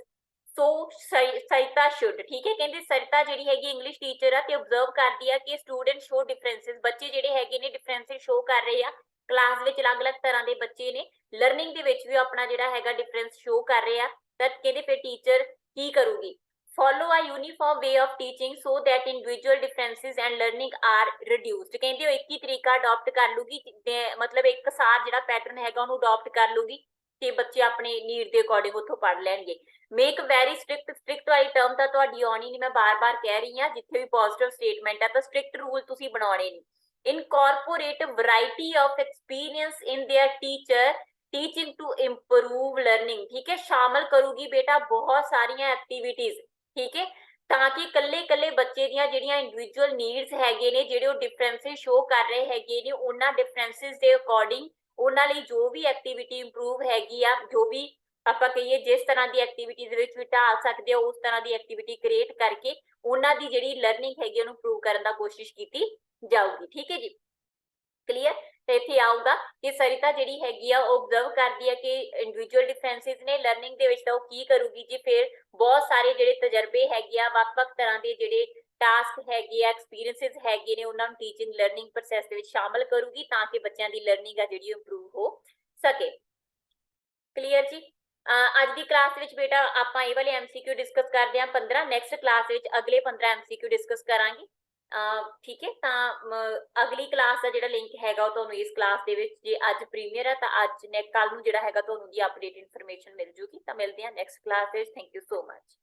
so Sarita should, ਠੀਕ ਹੈ। ਕਹਿੰਦੇ ਸਰਿਤਾ ਜਿਹੜੀ ਹੈਗੀ ਇੰਗਲਿਸ਼ ਟੀਚਰ ਆ ਤੇ observe ਕਰਦੀ ਆ ਕਿ ਸਟੂਡੈਂਟ ਸ਼ੋ ਡਿਫਰੈਂਸਿਸ, ਬੱਚੇ ਜਿਹੜੇ ਹੈਗੇ ਨੇ ਡਿਫਰੈਂਸਿਸ ਸ਼ੋ ਕਰ ਰਹੇ ਆ ਕਲਾਸ ਵਿੱਚ। ਅਲੱਗ-ਅਲੱਗ ਤਰ੍ਹਾਂ ਦੇ ਬੱਚੇ ਨੇ, ਲਰਨਿੰਗ ਦੇ ਵਿੱਚ ਵੀ ਆਪਣਾ ਜਿਹੜਾ ਹੈਗਾ ਡਿਫਰੈਂਸ ਸ਼ੋ ਕਰ ਰਹੇ ਆ। ਤਾਂ ਕਹਿੰਦੇ ਫਿਰ ਟੀਚਰ ਕੀ ਕਰੂਗੀ? Follow a uniform way of teaching so that individual differences and learning are reduced। ਕਹਿੰਦੇ ਉਹ ਇੱਕ ਹੀ ਤਰੀਕਾ ਅਡਾਪਟ ਕਰ ਲੂਗੀ, ਮਤਲਬ ਇੱਕ ਸਾਰ ਜਿਹੜਾ ਪੈਟਰਨ ਹੈਗਾ ਉਹਨੂੰ ਅਡਾਪਟ ਕਰ ਲੂਗੀ ਤੇ ਬੱਚੇ ਆਪਣੇ ਨੀਡ ਦੇ ਅਕੋਰਡਿੰਗ ਉੱਥੋਂ ਪੜ੍ਹ ਲੈਣਗੇ। ਮੇਕ ਵੈਰੀ ਸਟ੍ਰਿਕਟ ਵਾਲੀ ਟਰਮ ਤਾਂ ਤੁਹਾਡੀ ਆਉਣੀ ਨਹੀਂ, ਮੈਂ ਬਾਰ-ਬਾਰ ਕਹਿ ਰਹੀ ਹਾਂ, ਜਿੱਥੇ ਵੀ ਪੋਜ਼ਿਟਿਵ ਸਟੇਟਮੈਂਟ ਹੈ ਤਾਂ ਸਟ੍ਰਿਕਟ ਰੂਲ ਤੁਸੀਂ ਬਣਾਉਣੇ ਨਹੀਂ। Incorporate variety of experience in their teacher teaching to improve learning, ठीक है। शामिल करूगी बेटा बहुत सारिया एक्टिविटीज, ठीक है, ਤਾਂ ਕਿ ਕੱਲੇ ਬੱਚੇ ਦੀਆਂ ਜਿਹੜੀਆਂ ਇੰਡੀਵਿਜੂਅਲ ਨੀਡਸ ਹੈਗੇ ਨੇ, ਜਿਹੜੇ ਉਹ ਡਿਫਰੈਂਸਿਸ ਸ਼ੋ ਕਰ ਰਹੇ ਹੈਗੇ ਨੇ, ਉਹਨਾਂ ਡਿਫਰੈਂਸਿਸ ਦੇ ਅਕੋਰਡਿੰਗ ਉਹਨਾਂ ਲਈ ਜੋ ਵੀ ਐਕਟੀਵਿਟੀ ਇੰਪਰੂਵ ਹੈਗੀ ਆ, ਜੋ ਵੀ ਆਪਾਂ ਕਹੀਏ ਜਿਸ ਤਰ੍ਹਾਂ ਦੀ ਐਕਟੀਵਿਟੀ ਦੇ ਵਿੱਚ ਢਾਲ ਸਕਦੇ ਹੋ, ਉਸ ਤਰ੍ਹਾਂ ਦੀ ਐਕਟੀਵਿਟੀ ਕ੍ਰੀਏਟ ਕਰਕੇ ਉਹਨਾਂ ਦੀ ਜਿਹੜੀ ਲਰਨਿੰਗ ਹੈਗੀ ਉਹਨੂੰ ਇੰਪਰੂਵ ਕਰਨ ਦਾ ਕੋਸ਼ਿਸ਼ ਕੀਤੀ ਜਾਊਗੀ, ਠੀਕ ਹੈ ਜੀ। ਕਲੀਅਰ? ਤੇ ਇੱਥੇ ਆਊਗਾ ਕਿ ਸਰਿਤਾ ਜਿਹੜੀ ਹੈਗੀ ਆ ਉਹ ਆਬਜ਼ਰਵ ਕਰਦੀ ਹੈ ਕਿ ਇੰਡੀਵਿਜੂਅਲ ਡਿਫਰੈਂਸਿਸ ਨੇ ਲਰਨਿੰਗ ਦੇ ਵਿੱਚ, ਤਾਂ ਉਹ ਕੀ ਕਰੂਗੀ ਜੀ? ਫਿਰ ਬਹੁਤ ਸਾਰੇ ਜਿਹੜੇ ਤਜਰਬੇ ਹੈਗੇ ਆ, ਵੱਖ-ਵੱਖ ਤਰ੍ਹਾਂ ਦੇ ਜਿਹੜੇ ਟਾਸਕ ਹੈਗੇ ਆ, ਐਕਸਪੀਰੀਅੰਸਿਸ ਹੈਗੇ ਨੇ, ਉਹਨਾਂ ਨੂੰ ਟੀਚਿੰਗ ਲਰਨਿੰਗ ਪ੍ਰੋਸੈਸ ਦੇ ਵਿੱਚ ਸ਼ਾਮਲ ਕਰੂਗੀ ਤਾਂ ਕਿ ਬੱਚਿਆਂ ਦੀ ਲਰਨਿੰਗ ਆ ਜਿਹੜੀ ਇੰਪਰੂਵ ਹੋ ਸਕੇ। ਕਲੀਅਰ ਜੀ? ਅੱਜ ਦੀ ਕਲਾਸ ਵਿੱਚ ਬੇਟਾ ਆਪਾਂ ਇਹ ਵਾਲੇ MCQ ਡਿਸਕਸ ਕਰਦੇ ਹਾਂ 15, ਨੈਕਸਟ ਕਲਾਸ ਵਿੱਚ ਅਗਲੇ 15 MCQ ਡਿਸਕਸ ਕਰਾਂਗੇ, ਠੀਕ ਹੈ। ਤਾਂ ਅਗਲੀ ਕਲਾਸ ਦਾ ਜਿਹੜਾ ਲਿੰਕ ਹੈਗਾ ਉਹ ਤੁਹਾਨੂੰ ਇਸ ਕਲਾਸ ਦੇ ਵਿੱਚ, ਜੇ ਅੱਜ ਪ੍ਰੀਮੀਅਰ ਹੈ ਤਾਂ ਅੱਜ ਕੱਲ ਨੂੰ ਜਿਹੜਾ ਹੈਗਾ ਤੁਹਾਨੂੰ ਦੀ ਅਪਡੇਟ ਇਨਫੋਰਮੇਸ਼ਨ ਮਿਲ ਜੂਗੀ। ਤਾਂ ਮਿਲਦੇ ਹਾਂ ਨੈਕਸਟ ਕਲਾਸ ਵਿੱਚ। Thank you so much.